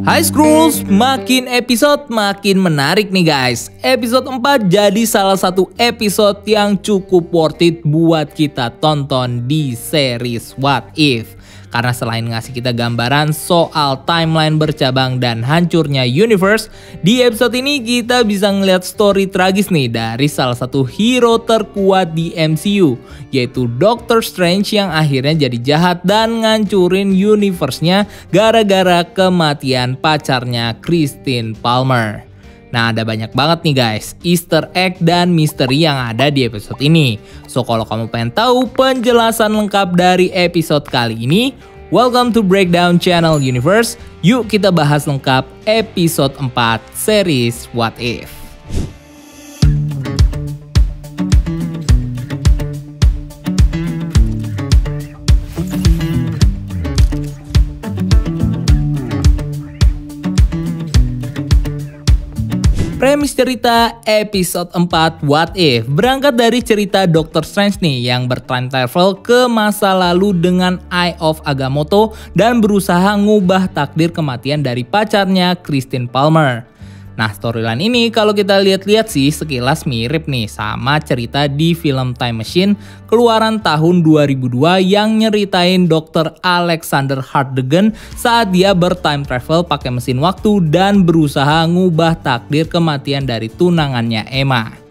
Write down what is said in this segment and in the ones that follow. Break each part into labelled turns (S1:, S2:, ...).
S1: Hai Skrulls, makin episode makin menarik nih guys. Episode 4 jadi salah satu episode yang cukup worth it buat kita tonton di series What If. Karena selain ngasih kita gambaran soal timeline bercabang dan hancurnya universe, di episode ini kita bisa ngeliat story tragis nih dari salah satu hero terkuat di MCU, yaitu Doctor Strange yang akhirnya jadi jahat dan ngancurin universe-nya gara-gara kematian pacarnya Christine Palmer. Nah, ada banyak banget nih guys, easter egg dan misteri yang ada di episode ini. So, kalau kamu pengen tahu penjelasan lengkap dari episode kali ini, welcome to Breakdown Channel Universe. Yuk kita bahas lengkap episode 4 series What If. Premis cerita episode 4 What If berangkat dari cerita Doctor Strange nih yang bertime travel ke masa lalu dengan Eye of Agamotto dan berusaha ngubah takdir kematian dari pacarnya Christine Palmer. Nah, storyline ini kalau kita lihat-lihat sih sekilas mirip nih sama cerita di film Time Machine keluaran tahun 2002 yang nyeritain Dr. Alexander Hartigan saat dia bertime travel pakai mesin waktu dan berusaha ngubah takdir kematian dari tunangannya Emma.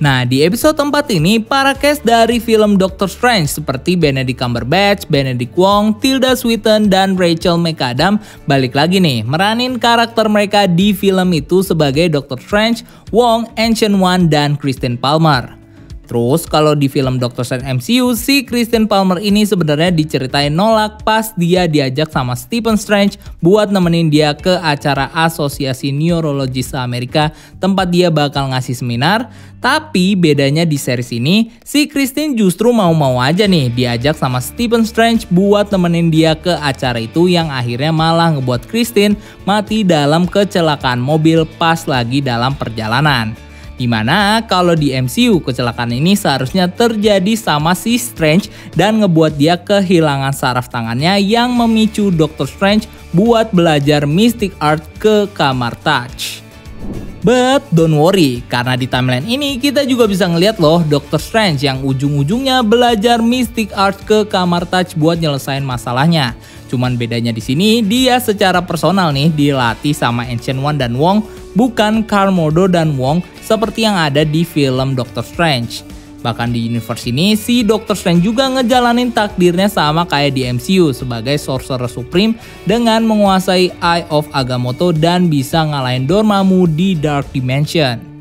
S1: Nah, di episode 4 ini, para cast dari film Doctor Strange seperti Benedict Cumberbatch, Benedict Wong, Tilda Swinton, dan Rachel McAdams balik lagi nih meranin karakter mereka di film itu sebagai Doctor Strange, Wong, Ancient One, dan Christine Palmer. Terus kalau di film Doctor Strange MCU, si Christine Palmer ini sebenarnya diceritain nolak pas dia diajak sama Stephen Strange buat nemenin dia ke acara Asosiasi Neurologis Amerika tempat dia bakal ngasih seminar. Tapi bedanya di series ini, si Christine justru mau-mau aja nih diajak sama Stephen Strange buat nemenin dia ke acara itu yang akhirnya malah ngebuat Christine mati dalam kecelakaan mobil pas lagi dalam perjalanan. Dimana kalau di MCU kecelakaan ini seharusnya terjadi sama si Strange dan ngebuat dia kehilangan saraf tangannya yang memicu Doctor Strange buat belajar Mystic Art ke kamar Touch. But don't worry, karena di timeline ini kita juga bisa ngeliat loh Doctor Strange yang ujung-ujungnya belajar Mystic Art ke kamar Touch buat nyelesain masalahnya. Cuman bedanya di sini dia secara personal nih dilatih sama Ancient One dan Wong, bukan Karl Mordo dan Wong seperti yang ada di film Doctor Strange. Bahkan di universe ini si Doctor Strange juga ngejalanin takdirnya sama kayak di MCU sebagai Sorcerer Supreme dengan menguasai Eye of Agamotto dan bisa ngalahin Dormammu di Dark Dimension.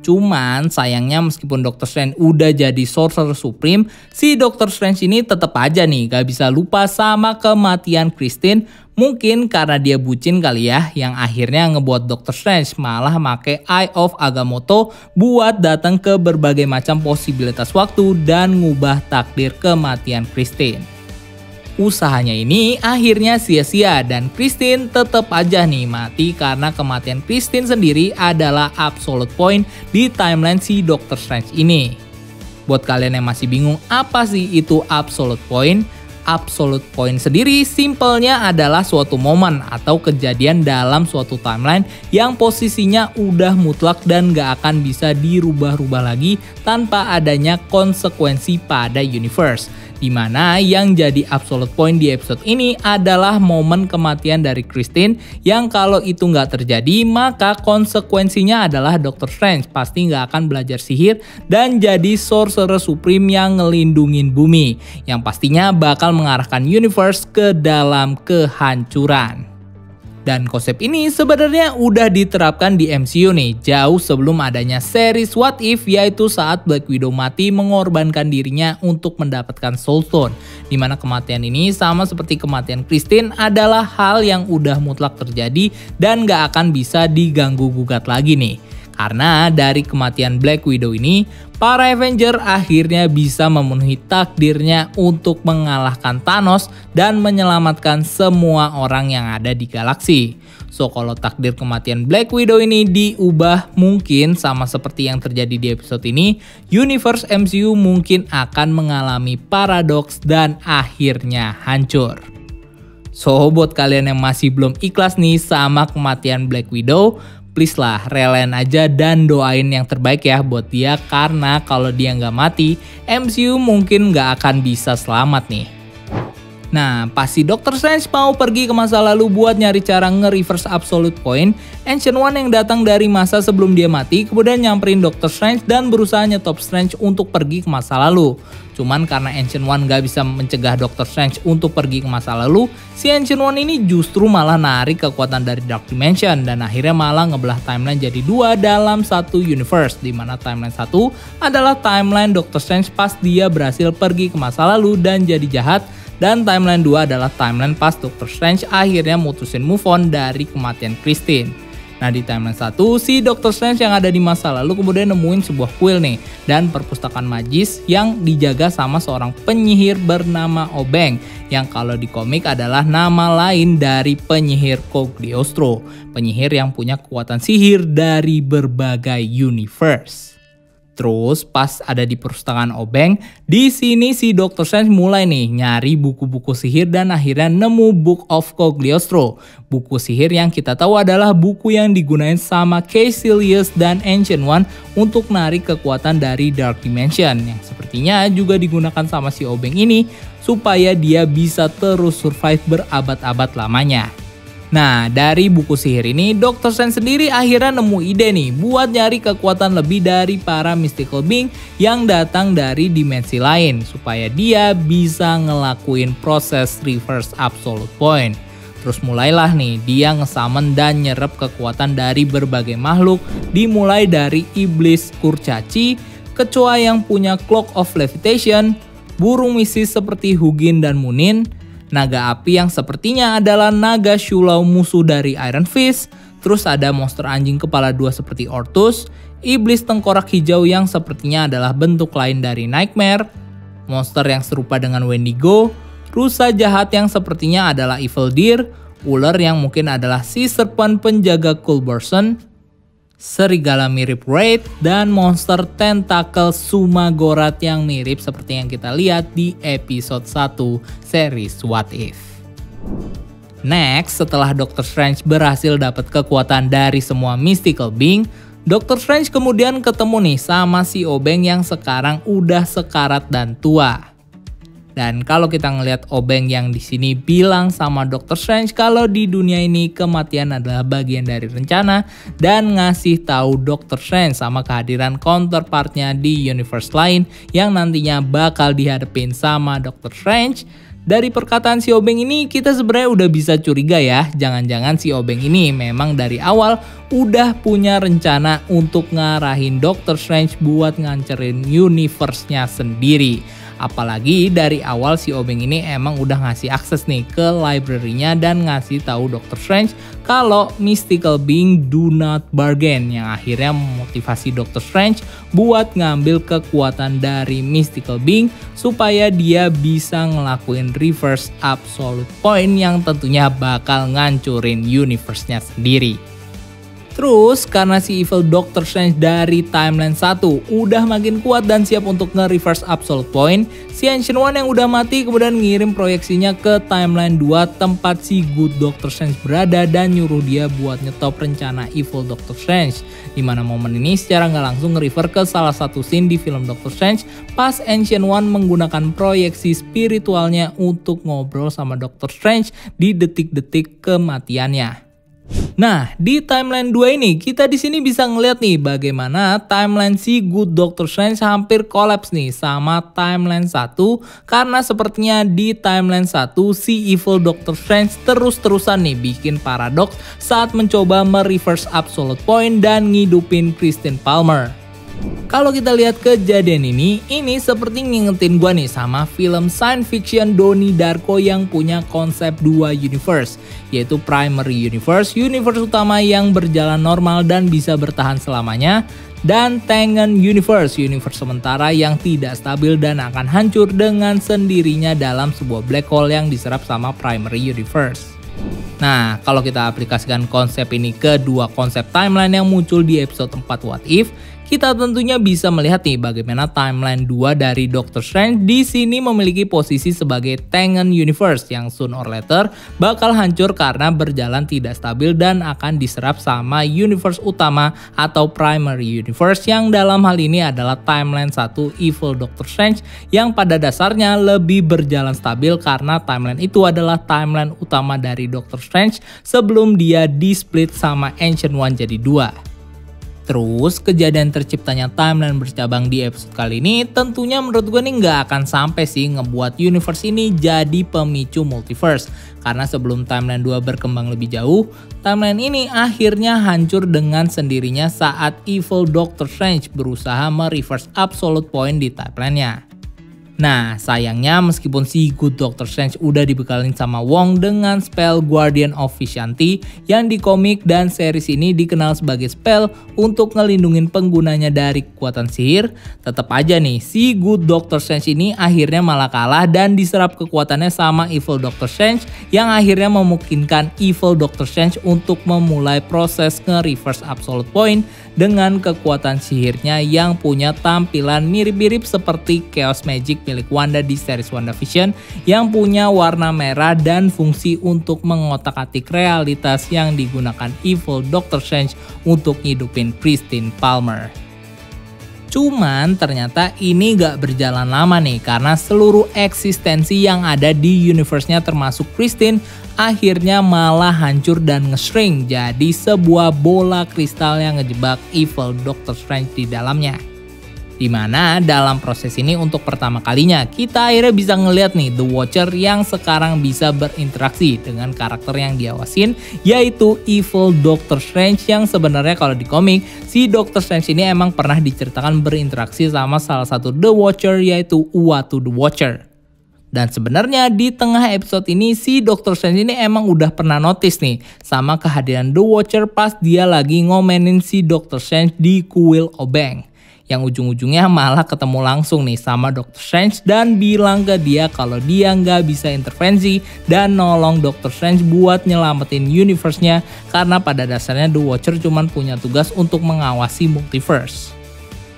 S1: Cuman sayangnya meskipun Doctor Strange udah jadi Sorcerer Supreme, si Doctor Strange ini tetap aja nih gak bisa lupa sama kematian Christine. Mungkin karena dia bucin kali ya, yang akhirnya ngebuat Doctor Strange malah make Eye of Agamotto buat datang ke berbagai macam posibilitas waktu dan ngubah takdir kematian Christine. Usahanya ini akhirnya sia-sia dan Christine tetap aja nih mati karena kematian Christine sendiri adalah absolute point di timeline si Doctor Strange ini. Buat kalian yang masih bingung apa sih itu absolute point? Absolute point sendiri simpelnya adalah suatu momen atau kejadian dalam suatu timeline yang posisinya udah mutlak dan gak akan bisa dirubah-rubah lagi tanpa adanya konsekuensi pada universe. Dimana yang jadi absolute point di episode ini adalah momen kematian dari Christine yang kalau itu nggak terjadi maka konsekuensinya adalah Doctor Strange pasti nggak akan belajar sihir dan jadi Sorcerer Supreme yang ngelindungin bumi yang pastinya bakal mengarahkan universe ke dalam kehancuran. Dan konsep ini sebenarnya udah diterapkan di MCU nih jauh sebelum adanya series What If, yaitu saat Black Widow mati mengorbankan dirinya untuk mendapatkan Soul Stone. Dimana kematian ini sama seperti kematian Christine adalah hal yang udah mutlak terjadi dan gak akan bisa diganggu gugat lagi nih. Karena dari kematian Black Widow ini, para Avenger akhirnya bisa memenuhi takdirnya untuk mengalahkan Thanos dan menyelamatkan semua orang yang ada di galaksi. So, kalau takdir kematian Black Widow ini diubah mungkin sama seperti yang terjadi di episode ini, universe MCU mungkin akan mengalami paradoks dan akhirnya hancur. So, buat kalian yang masih belum ikhlas nih sama kematian Black Widow, please lah relain aja dan doain yang terbaik ya buat dia, karena kalau dia nggak mati, MCU mungkin nggak akan bisa selamat nih. Nah, pasti Doctor Strange mau pergi ke masa lalu buat nyari cara nge-reverse Absolute Point, Ancient One yang datang dari masa sebelum dia mati kemudian nyamperin Doctor Strange dan berusaha nyetop Strange untuk pergi ke masa lalu. Cuman karena Ancient One gak bisa mencegah Doctor Strange untuk pergi ke masa lalu, si Ancient One ini justru malah narik kekuatan dari Dark Dimension dan akhirnya malah ngebelah timeline jadi dua dalam satu universe, dimana timeline satu adalah timeline Doctor Strange pas dia berhasil pergi ke masa lalu dan jadi jahat, dan timeline 2 adalah timeline pas Doctor Strange akhirnya mutusin move on dari kematian Christine. Nah, di timeline 1, si Doctor Strange yang ada di masa lalu kemudian nemuin sebuah kuil nih dan perpustakaan magis yang dijaga sama seorang penyihir bernama Obeng, yang kalau di komik adalah nama lain dari penyihir Cagliostro, penyihir yang punya kekuatan sihir dari berbagai universe. Terus pas ada di perpustakaan Obeng, di sini si Doctor Strange mulai nih nyari buku-buku sihir dan akhirnya nemu Book of Cagliostro. Buku sihir yang kita tahu adalah buku yang digunain sama Caecilius dan Ancient One untuk narik kekuatan dari Dark Dimension, yang sepertinya juga digunakan sama si Obeng ini supaya dia bisa terus survive berabad-abad lamanya. Nah, dari buku sihir ini, Doctor Strange sendiri akhirnya nemu ide nih buat nyari kekuatan lebih dari para mystical being yang datang dari dimensi lain, supaya dia bisa ngelakuin proses reverse Absolute Point. Terus mulailah nih dia ngesummon dan nyerap kekuatan dari berbagai makhluk, dimulai dari iblis kurcaci, kecoa yang punya Cloak of Levitation, burung mistis seperti Hugin dan Munin, naga api yang sepertinya adalah naga Shulau musuh dari Iron Fist, terus ada monster anjing kepala dua seperti Ortus, iblis tengkorak hijau yang sepertinya adalah bentuk lain dari Nightmare, monster yang serupa dengan Wendigo, rusa jahat yang sepertinya adalah Evil Deer, ular yang mungkin adalah si serpent penjaga Culberson, serigala mirip Wraith, dan monster tentakel Sumagorath yang mirip seperti yang kita lihat di episode 1 series What If. Next, setelah Doctor Strange berhasil dapat kekuatan dari semua mystical being, Doctor Strange kemudian ketemu nih sama si Obeng yang sekarang udah sekarat dan tua. Dan kalau kita ngelihat Obeng yang di sini bilang sama Doctor Strange kalau di dunia ini kematian adalah bagian dari rencana, dan ngasih tahu Doctor Strange sama kehadiran counterpartnya di universe lain yang nantinya bakal dihadapin sama Doctor Strange. Dari perkataan si Obeng ini kita sebenarnya udah bisa curiga ya, jangan-jangan si Obeng ini memang dari awal udah punya rencana untuk ngarahin Doctor Strange buat ngancerin universe-nya sendiri. Apalagi dari awal si Obeng ini emang udah ngasih akses nih ke library-nya dan ngasih tahu Doctor Strange kalau mystical being do not bargain, yang akhirnya memotivasi Doctor Strange buat ngambil kekuatan dari mystical being supaya dia bisa ngelakuin reverse Absolute Point yang tentunya bakal ngancurin universe-nya sendiri. Terus karena si evil Doctor Strange dari timeline 1 udah makin kuat dan siap untuk nge-reverse Absolute Point, si Ancient One yang udah mati kemudian ngirim proyeksinya ke timeline 2 tempat si Good Doctor Strange berada dan nyuruh dia buat nyetop rencana evil Doctor Strange. Dimana momen ini secara nggak langsung nge-refer ke salah satu scene di film Doctor Strange pas Ancient One menggunakan proyeksi spiritualnya untuk ngobrol sama Doctor Strange di detik-detik kematiannya. Nah, di timeline 2 ini kita di sini bisa ngeliat nih bagaimana timeline si Good Doctor Strange hampir kolaps nih sama timeline 1, karena sepertinya di timeline 1 si evil Doctor Strange terus-terusan nih bikin paradoks saat mencoba mereverse Absolute Point dan ngidupin Christine Palmer. Kalau kita lihat kejadian ini seperti ngingetin gua nih sama film science fiction Donnie Darko yang punya konsep dua universe, yaitu primary universe, universe utama yang berjalan normal dan bisa bertahan selamanya, dan Tengen universe, universe sementara yang tidak stabil dan akan hancur dengan sendirinya dalam sebuah black hole yang diserap sama primary universe. Nah, kalau kita aplikasikan konsep ini ke dua konsep timeline yang muncul di episode 4 What If, kita tentunya bisa melihat nih bagaimana timeline 2 dari Doctor Strange di sini memiliki posisi sebagai Tengen Universe yang soon or later bakal hancur karena berjalan tidak stabil dan akan diserap sama universe utama atau primary universe yang dalam hal ini adalah timeline 1 Evil Doctor Strange yang pada dasarnya lebih berjalan stabil karena timeline itu adalah timeline utama dari Doctor Strange sebelum dia di-split sama Ancient One jadi 2. Terus kejadian terciptanya timeline bercabang di episode kali ini tentunya menurut gue nih nggak akan sampai sih ngebuat universe ini jadi pemicu multiverse. Karena sebelum timeline 2 berkembang lebih jauh, timeline ini akhirnya hancur dengan sendirinya saat Evil Doctor Strange berusaha mereverse Absolute Point di timelinenya. Nah, sayangnya meskipun si Good Doctor Strange udah dibekalin sama Wong dengan spell Guardian of Vishanti yang di komik dan series ini dikenal sebagai spell untuk ngelindungin penggunanya dari kekuatan sihir, tetap aja nih si Good Doctor Strange ini akhirnya malah kalah dan diserap kekuatannya sama Evil Doctor Strange yang akhirnya memungkinkan Evil Doctor Strange untuk memulai proses nge-reverse Absolute Point dengan kekuatan sihirnya yang punya tampilan mirip-mirip seperti Chaos Magic milik Wanda di series WandaVision yang punya warna merah dan fungsi untuk mengotak-atik realitas yang digunakan Evil Doctor Strange untuk ngidupin Christine Palmer. Cuman ternyata ini gak berjalan lama nih karena seluruh eksistensi yang ada di universe-nya termasuk Christine akhirnya malah hancur dan nge-shrink jadi sebuah bola kristal yang ngejebak Evil Doctor Strange di dalamnya. Dimana dalam proses ini untuk pertama kalinya kita akhirnya bisa ngeliat nih The Watcher yang sekarang bisa berinteraksi dengan karakter yang diawasin yaitu Evil Doctor Strange yang sebenarnya kalau di komik si Doctor Strange ini emang pernah diceritakan berinteraksi sama salah satu The Watcher yaitu Uatu The Watcher. Dan sebenarnya di tengah episode ini si Doctor Strange ini emang udah pernah notice nih sama kehadiran The Watcher pas dia lagi ngomenin si Doctor Strange di kuil obeng. Yang ujung-ujungnya malah ketemu langsung nih sama Doctor Strange dan bilang ke dia kalau dia nggak bisa intervensi dan nolong Doctor Strange buat nyelamatin universe-nya karena pada dasarnya The Watcher cuman punya tugas untuk mengawasi multiverse.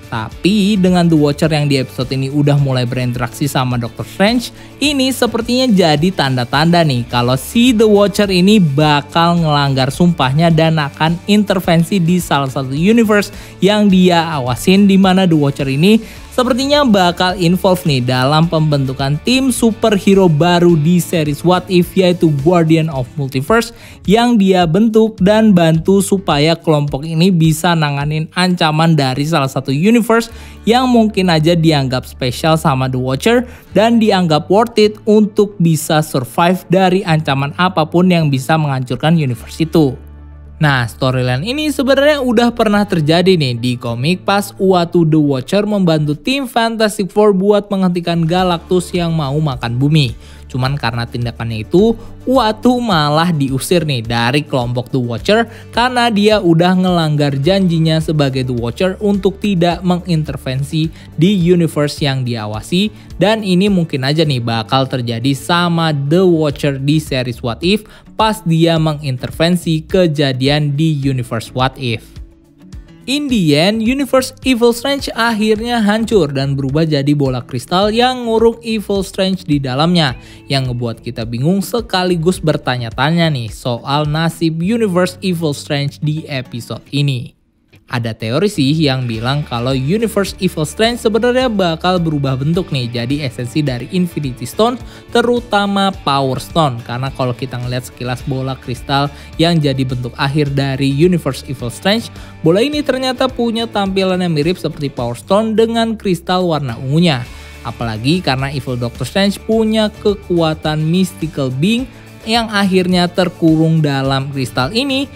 S1: Tapi dengan The Watcher yang di episode ini udah mulai berinteraksi sama Doctor Strange, ini sepertinya jadi tanda-tanda nih kalau si The Watcher ini bakal ngelanggar sumpahnya dan akan intervensi di salah satu universe yang dia awasin, di mana The Watcher ini sepertinya bakal involve nih dalam pembentukan tim superhero baru di series What If yaitu Guardian of Multiverse yang dia bentuk dan bantu supaya kelompok ini bisa nanganin ancaman dari salah satu universe yang mungkin aja dianggap spesial sama The Watcher dan dianggap worth it untuk bisa survive dari ancaman apapun yang bisa menghancurkan universe itu. Nah, storyline ini sebenarnya udah pernah terjadi nih di komik pas Uatu The Watcher membantu tim Fantastic Four buat menghentikan Galactus yang mau makan bumi. Cuman karena tindakannya itu, Uatu malah diusir nih dari kelompok The Watcher karena dia udah ngelanggar janjinya sebagai The Watcher untuk tidak mengintervensi di universe yang diawasi. Dan ini mungkin aja nih bakal terjadi sama The Watcher di series What If pas dia mengintervensi kejadian di universe What If. In the end, universe Evil Strange akhirnya hancur dan berubah jadi bola kristal yang ngurung Evil Strange di dalamnya, yang ngebuat kita bingung sekaligus bertanya-tanya nih soal nasib universe Evil Strange di episode ini. Ada teori sih yang bilang kalau universe Evil Strange sebenarnya bakal berubah bentuk nih jadi esensi dari Infinity Stone, terutama Power Stone, karena kalau kita ngeliat sekilas bola kristal yang jadi bentuk akhir dari universe Evil Strange, bola ini ternyata punya tampilan yang mirip seperti Power Stone dengan kristal warna ungunya. Apalagi karena Evil Doctor Strange punya kekuatan mystical being yang akhirnya terkurung dalam kristal ini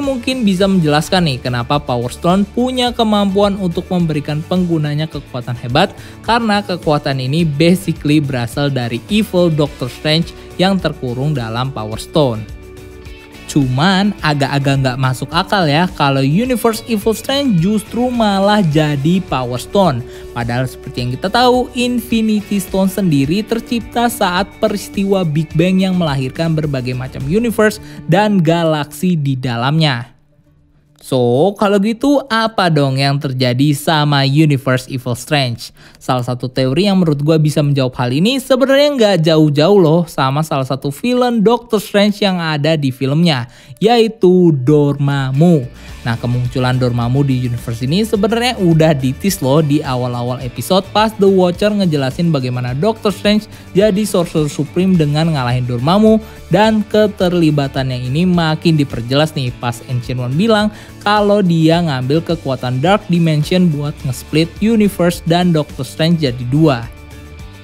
S1: mungkin bisa menjelaskan nih kenapa Power Stone punya kemampuan untuk memberikan penggunanya kekuatan hebat, karena kekuatan ini basically berasal dari Evil Doctor Strange yang terkurung dalam Power Stone. Cuman agak-agak nggak masuk akal ya kalau universe Evil Strange justru malah jadi Power Stone. Padahal seperti yang kita tahu, Infinity Stone sendiri tercipta saat peristiwa Big Bang yang melahirkan berbagai macam universe dan galaksi di dalamnya. So, kalau gitu apa dong yang terjadi sama Universe Evil Strange? Salah satu teori yang menurut gue bisa menjawab hal ini sebenarnya nggak jauh-jauh loh sama salah satu villain Doctor Strange yang ada di filmnya, yaitu Dormammu. Nah, kemunculan Dormammu di universe ini sebenarnya udah ditis loh di awal-awal episode pas The Watcher ngejelasin bagaimana Doctor Strange jadi Sorcerer Supreme dengan ngalahin Dormammu, dan keterlibatannya ini makin diperjelas nih pas Ancient One bilang kalau dia ngambil kekuatan Dark Dimension buat nge-split universe dan Doctor Strange jadi dua.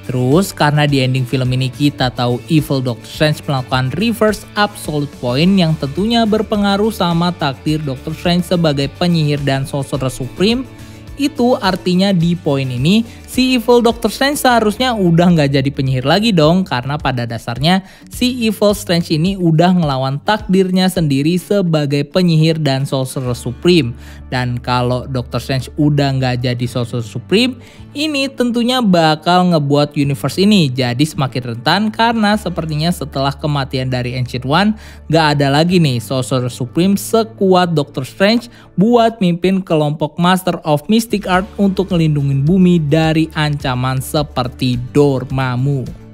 S1: Terus karena di ending film ini kita tahu Evil Doctor Strange melakukan reverse absolute point yang tentunya berpengaruh sama takdir Doctor Strange sebagai penyihir dan Sorcerer Supreme, itu artinya di poin ini si Evil Doctor Strange seharusnya udah nggak jadi penyihir lagi dong, karena pada dasarnya si Evil Strange ini udah ngelawan takdirnya sendiri sebagai penyihir dan Sorcerer Supreme. Dan kalau Doctor Strange udah nggak jadi Sorcerer Supreme, ini tentunya bakal ngebuat universe ini jadi semakin rentan, karena sepertinya setelah kematian dari Ancient One nggak ada lagi nih Sorcerer Supreme sekuat Doctor Strange buat mimpin kelompok Master of Mystic Art untuk ngelindungin bumi dari ancaman seperti Dormammu.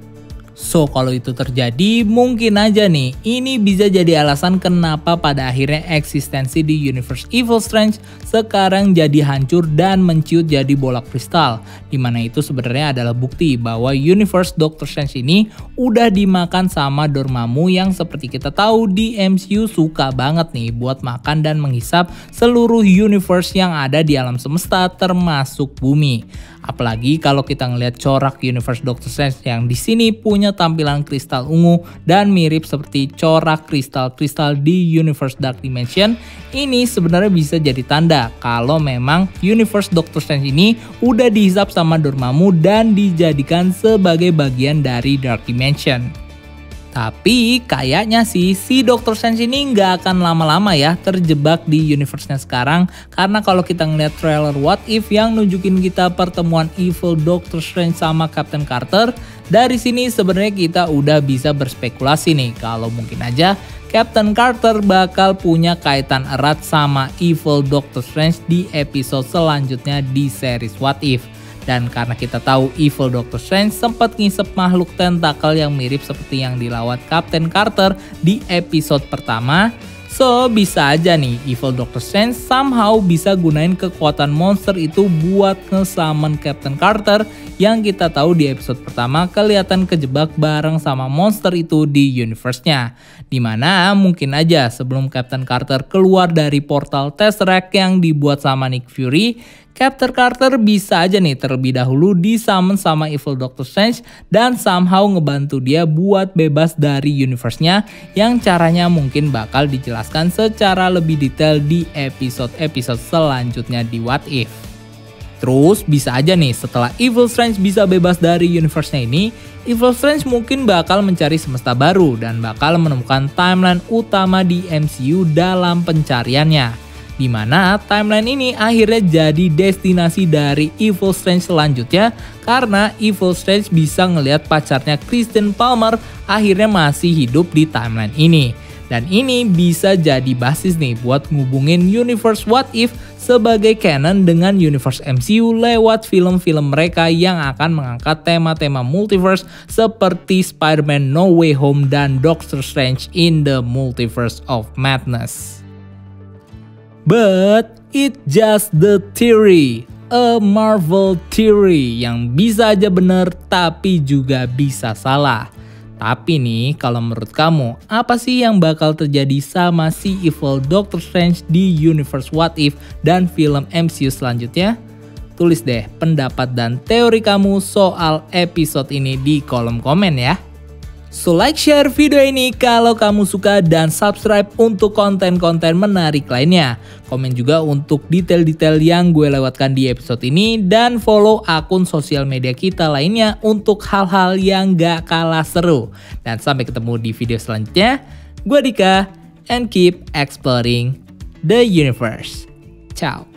S1: So, kalau itu terjadi, mungkin aja nih ini bisa jadi alasan kenapa pada akhirnya eksistensi di Universe Evil Strange sekarang jadi hancur dan menciut jadi bola kristal. Dimana itu sebenarnya adalah bukti bahwa Universe Doctor Strange ini udah dimakan sama Dormammu yang seperti kita tahu di MCU suka banget nih buat makan dan menghisap seluruh universe yang ada di alam semesta termasuk bumi. Apalagi kalau kita ngelihat corak Universe Doctor Strange yang di sini punya tampilan kristal ungu dan mirip seperti corak kristal-kristal di Universe Dark Dimension, ini sebenarnya bisa jadi tanda kalau memang Universe Doctor Strange ini udah dihisap sama Dormammu dan dijadikan sebagai bagian dari Dark Dimension. Tapi kayaknya sih si Doctor Strange ini nggak akan lama-lama ya terjebak di universe-nya sekarang, karena kalau kita ngeliat trailer What If yang nunjukin kita pertemuan Evil Doctor Strange sama Captain Carter, dari sini sebenarnya kita udah bisa berspekulasi nih kalau mungkin aja Captain Carter bakal punya kaitan erat sama Evil Doctor Strange di episode selanjutnya di series What If. Dan karena kita tahu Evil Doctor Strange sempat ngisep makhluk tentakel yang mirip seperti yang dilawat Captain Carter di episode pertama, so bisa aja nih Evil Doctor Strange somehow bisa gunain kekuatan monster itu buat nge-summon Captain Carter yang kita tahu di episode pertama kelihatan kejebak bareng sama monster itu di universe-nya. Dimana mungkin aja sebelum Captain Carter keluar dari portal Tesseract yang dibuat sama Nick Fury, Captain Carter bisa aja nih terlebih dahulu disummon sama Evil Doctor Strange dan somehow ngebantu dia buat bebas dari universe-nya, yang caranya mungkin bakal dijelaskan secara lebih detail di episode-episode selanjutnya di What If. Terus bisa aja nih setelah Evil Strange bisa bebas dari universe-nya ini, Evil Strange mungkin bakal mencari semesta baru dan bakal menemukan timeline utama di MCU dalam pencariannya. Dimana timeline ini akhirnya jadi destinasi dari Evil Strange selanjutnya, karena Evil Strange bisa ngelihat pacarnya Christian Palmer akhirnya masih hidup di timeline ini. Dan ini bisa jadi basis nih buat ngubungin Universe What If sebagai canon dengan Universe MCU lewat film-film mereka yang akan mengangkat tema-tema multiverse seperti Spider-Man No Way Home dan Doctor Strange in the Multiverse of Madness. But it's just the theory, a Marvel theory yang bisa aja bener tapi juga bisa salah. Tapi nih kalau menurut kamu, apa sih yang bakal terjadi sama si Evil Doctor Strange di Universe What If dan film MCU selanjutnya? Tulis deh pendapat dan teori kamu soal episode ini di kolom komen ya. So like share video ini kalau kamu suka dan subscribe untuk konten-konten menarik lainnya. Komen juga untuk detail-detail yang gue lewatkan di episode ini dan follow akun sosial media kita lainnya untuk hal-hal yang gak kalah seru. Dan sampai ketemu di video selanjutnya. Gue Dika and keep exploring the universe. Ciao.